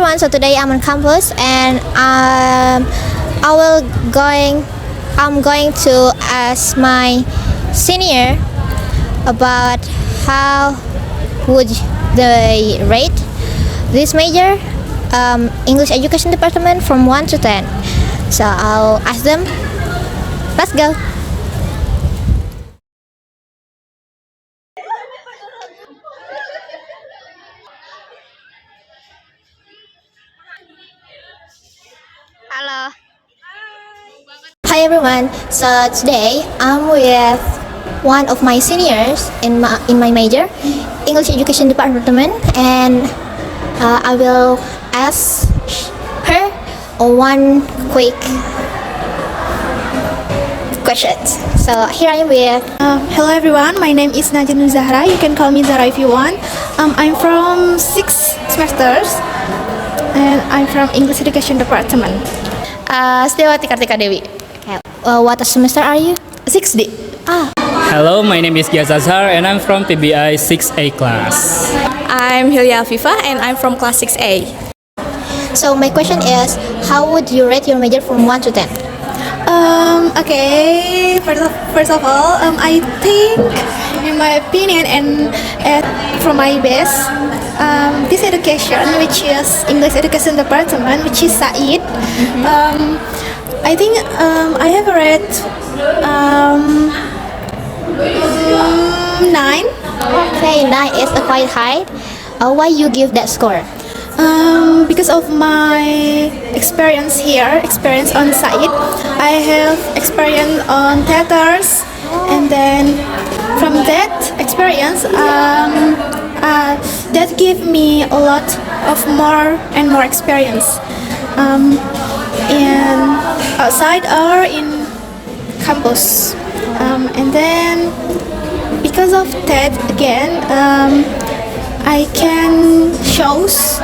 everyone, so today I'm on campus and I'm going to ask my senior about how would they rate this major, English Education Department from 1 to 10. So I'll ask them. Let's go. Hello. Hi everyone. So today I'm with one of my seniors in my major, English Education Department, and I will ask her one quick question. So here I am with. Hello everyone, my name is Najwa Zahra. You can call me Zahra if you want. I'm from 6 semesters and I'm from English Education Department. Setiawati Kartika Dewi. Okay. What semester are you? 6D. Hello, my name is Giaz Azhar and I'm from PBI 6A class. I'm Hilya Afifa and I'm from class 6A. So my question is, how would you rate your major from 1 to 10? Okay, first of all, I think, in my opinion and from my best, this education, which is English Education Department, which is Said, I think I have read 9. Okay, 9 is quite high. Why you give that score? Because of my experience on Said, I have experience on theaters, and then from that experience, that gave me a lot of more experience in outside or in campus, and then because of that again. I can shows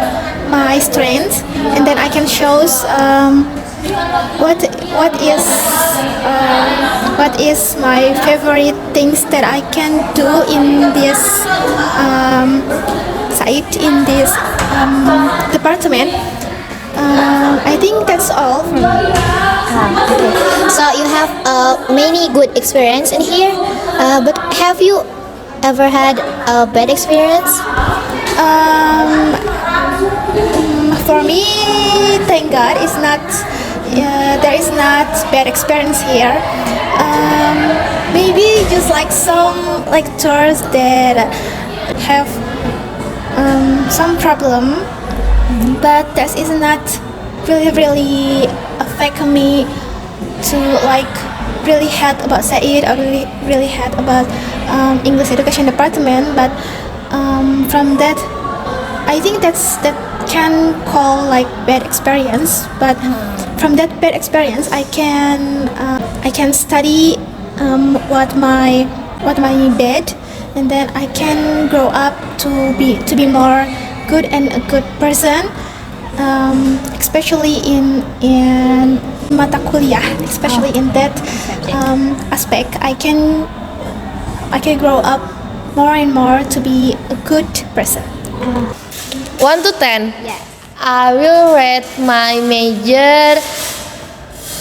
my strength, and then I can shows what is my favorite things that I can do in this site, in this department. I think that's all from me. Okay. So you have many good experience in here, but have you ever had a bad experience? For me, thank God, it's not. There is not bad experience here. Maybe just like some lecturers that have some problem, but that is not really affect me to really hate about Said or really hate about English Education Department. But from that, I think that can call bad experience. But from that bad experience, I can study what my bad, and then I can grow up to be more good and a good person. Especially in mata kuliah, especially in that aspect, I can grow up more and more to be a good person. 1 to 10. Yes. I will rate my major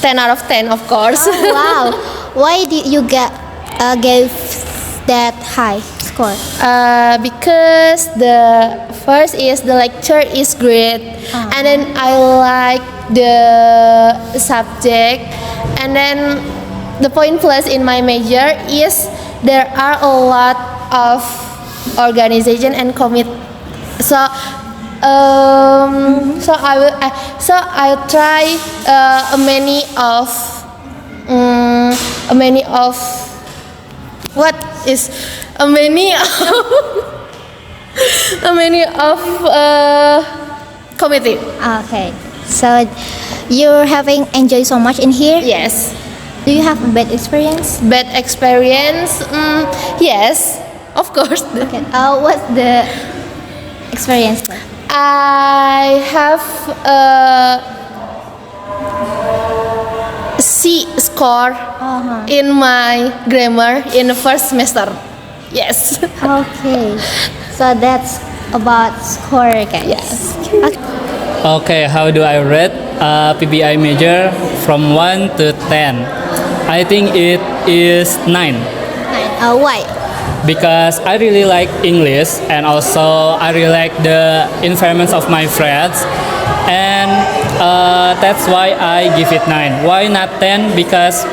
10 out of 10, of course. Wow. Why did you gave that high score? Because the first is the lecture is great, and then I like the subject, and then the point plus in my major is there are a lot of organization and commit. So I'll try many of what is many of committee. Okay. So you're having enjoyed so much in here? Yes. Do you have a bad experience? Bad experience? Yes, of course. Okay. What's the experience like? I have a C score in my grammar in the first semester. Yes. Okay. So that's about score, guys. Yes. Okay. Okay, how do I rate PBI major from 1 to 10? I think it is 9 Why? because I really like English and also I really like the environments of my friends, and that's why I give it 9. Why not 10? Because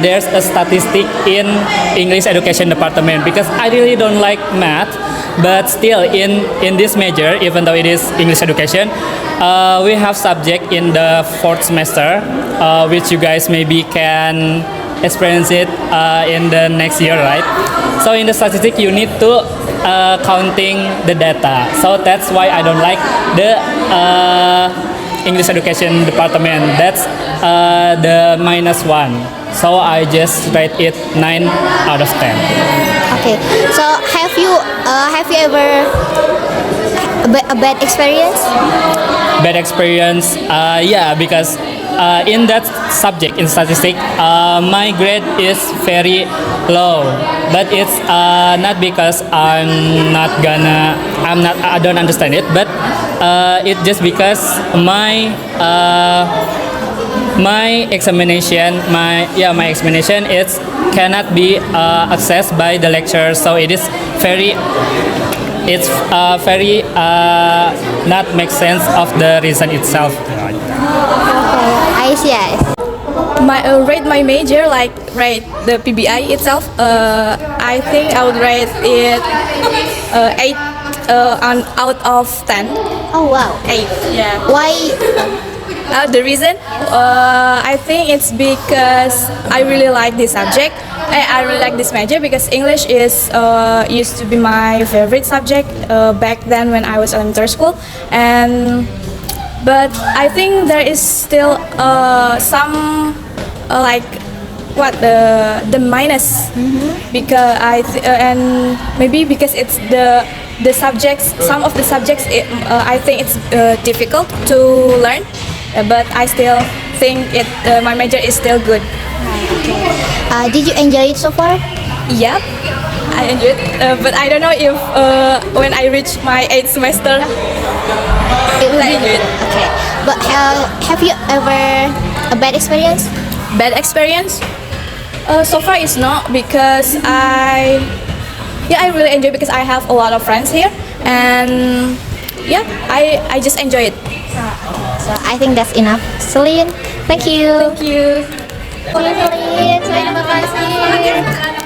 there's a statistic in English education department, because I really don't like math, but still in this major, even though it is English education, we have subject in the 4th semester, which you guys maybe can experience it in the next year, right? So in the statistic you need to counting the data, so that's why I don't like the English education department. That's the -1. So I just rate it 9 out of 10. Okay. So have you ever a bad experience? Bad experience, yeah, because in that subject, in statistics, my grade is very low, but it's not because I don't understand it, but it just because my examination it cannot be accessed by the lecturer, so it's very not make sense of the reason itself. I see. Rate my major, like rate the PBI itself. I think I would rate it 8 out of 10. Oh wow. 8. Yeah. Why? The reason? I think it's because I really like this subject. I really like this major because English is used to be my favorite subject back then when I was elementary school, but I think there is still some the minus, because and maybe because it's the subjects, some of the subjects I think it's difficult to learn, but I still think my major is still good. Did you enjoy it so far? Yep, I enjoyed it, but I don't know if when I reach my 8th semester It will I be enjoy it. okay. But have you ever a bad experience? Bad experience? So far it's not, because I really enjoy, because I have a lot of friends here, and yeah, I just enjoy it. So I think that's enough. Celine, thank you. Thank you. Celine, terima kasih.